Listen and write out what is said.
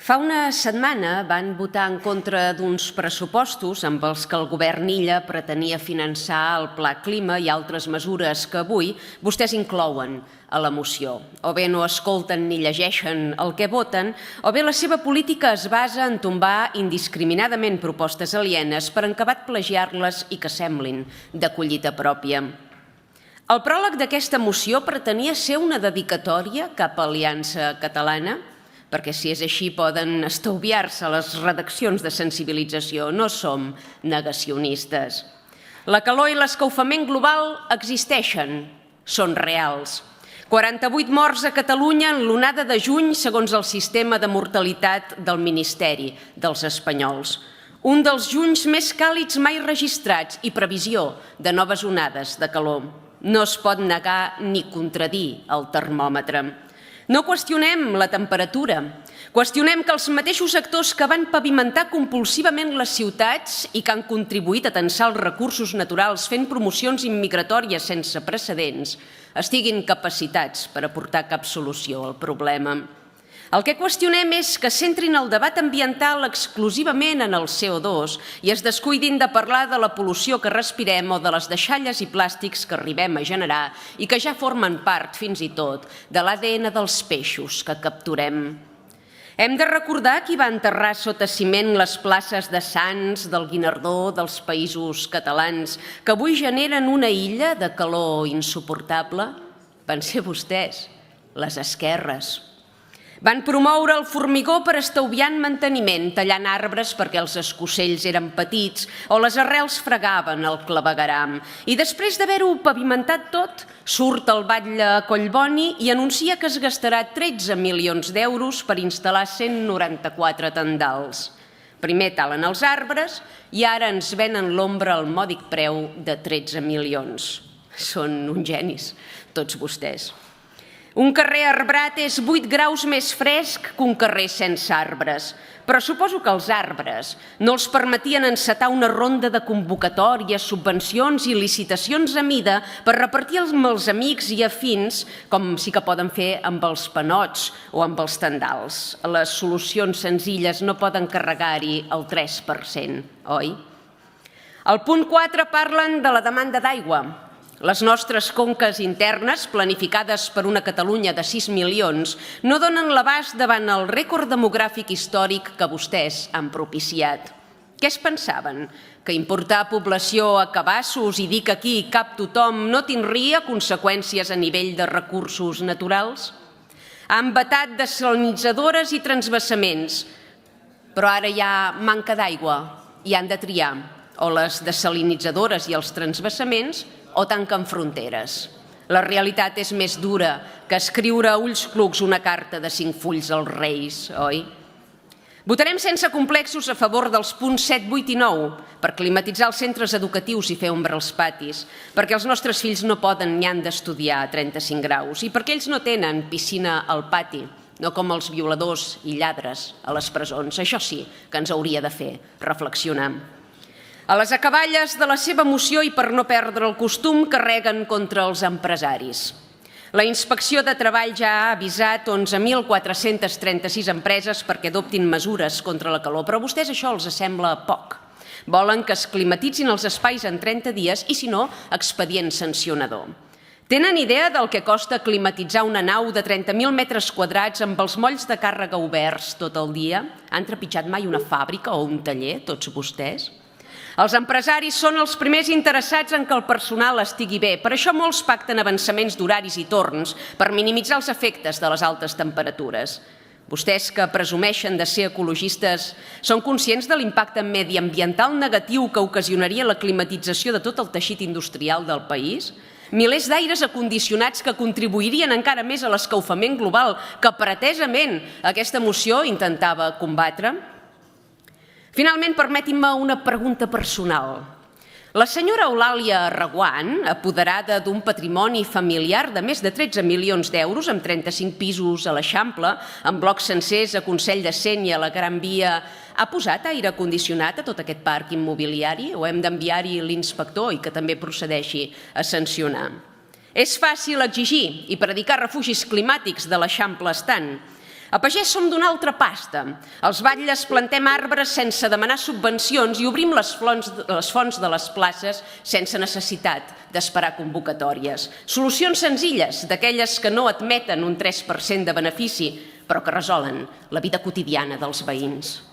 Fa una setmana van votar en contra d'uns pressupostos amb els que el govern Illa pretenia finançar el Pla Clima i altres mesures que avui vostès inclouen a la moció. O bé no escolten ni llegeixen el que voten, o bé la seva política es basa en tombar indiscriminadament propostes alienes per acabar plagiar-les i que semblin de collita pròpia. El pròleg d'aquesta moció pretenia ser una dedicatòria cap a Aliança Catalana, perquè si és així poden estalviar-se les redaccions de sensibilització. No som negacionistes. La calor i l'escalfament global existeixen, són reals. 48 morts a Catalunya en l'onada de juny segons el sistema de mortalitat del Ministeri dels espanyols. Un dels junys més càlids mai registrats i previsió de noves onades de calor. No es pot negar ni contradir el termòmetre. No qüestionem la temperatura, qüestionem que els mateixos actors que van pavimentar compulsivament les ciutats i que han contribuït a tensar els recursos naturals fent promocions immigratòries sense precedents estiguin capacitats per aportar cap solució al problema. El que qüestionem és que centrin el debat ambiental exclusivament en el CO2 i es descuidin de parlar de la pol·lució que respirem o de les deixalles i plàstics que arribem a generar i que ja formen part, fins i tot, de l'ADN dels peixos que capturem. Hem de recordar qui va enterrar sota ciment les places de Sants, del Guinardó, dels Països Catalans, que avui generen una illa de calor insuportable? Van ser vostès, les esquerres. Van promoure el formigó per estalviar en manteniment, tallant arbres perquè els escocells eren petits o les arrels fregaven el clavegueram. I després d'haver-ho pavimentat tot, surt el batlle a Collboni i anuncia que es gastarà 13 milions d'euros per instal·lar 194 tendals. Primer talen els arbres i ara ens venen l'ombra al mòdic preu de 13 milions. Són uns genis, tots vostès. Un carrer arbrat és 8 graus més fresc que un carrer sense arbres. Però suposo que els arbres no els permetien encetar una ronda de convocatòries, subvencions i licitacions a mida per repartir amb els amics i afins, com sí que poden fer amb els panots o amb els tendals. Les solucions senzilles no poden carregar-hi el 3%, oi? Al punt 4 parlen de la demanda d'aigua. Les nostres conques internes, planificades per una Catalunya de 6 milions, no donen l'abast davant el rècord demogràfic històric que vostès han propiciat. Què es pensaven? Que importar població a cabassos i dir que aquí cap tothom no tindria conseqüències a nivell de recursos naturals? Han vetat desalinitzadores i transvasaments, però ara hi ha manca d'aigua i han de triar o les desalinitzadores i els transvasaments o tanquen fronteres. La realitat és més dura que escriure a ulls clucs una carta de 5 fulls als Reis, oi? Votarem sense complexos a favor dels punts 7, 8 i 9 per climatitzar els centres educatius i fer ombra als patis, perquè els nostres fills no poden ni han d'estudiar a 35 graus i perquè ells no tenen piscina al pati, no com els violadors i lladres a les presons. Això sí que ens hauria de fer reflexionar. A les acaballes de la seva moció i per no perdre el costum, carreguen contra els empresaris. La Inspecció de Treball ja ha avisat 11.436 empreses perquè adoptin mesures contra la calor, però a vostès això els sembla poc. Volen que es climatitzin els espais en 30 dies i, si no, expedient sancionador. Tenen idea del que costa climatitzar una nau de 30.000 metres quadrats amb els molls de càrrega oberts tot el dia? Han trepitjat mai una fàbrica o un taller, tots vostès? Els empresaris són els primers interessats en que el personal estigui bé. Per això molts pacten avançaments d'horaris i torns per minimitzar els efectes de les altes temperatures. Vostès, que presumeixen de ser ecologistes, són conscients de l'impacte mediambiental negatiu que ocasionaria la climatització de tot el teixit industrial del país? Milers d'aires acondicionats que contribuirien encara més a l'escalfament global que pretesament aquesta moció intentava combatre? Finalment, permetin-me una pregunta personal. La senyora Eulàlia Reguant, apoderada d'un patrimoni familiar de més de 13 milions d'euros, amb 35 pisos a l'Eixample, amb blocs sencers a Consell de Cent i a la Gran Via, ha posat aire condicionat a tot aquest parc immobiliari o hem d'enviar-hi l'inspector i que també procedeixi a sancionar? És fàcil exigir i predicar refugis climàtics de l'Eixample estant, A pagès som d'una altra pasta. Els batlles plantem arbres sense demanar subvencions i obrim les fonts de les places sense necessitat d'esperar convocatòries. Solucions senzilles, d'aquelles que no admeten un 3% de benefici, però que resolen la vida quotidiana dels veïns.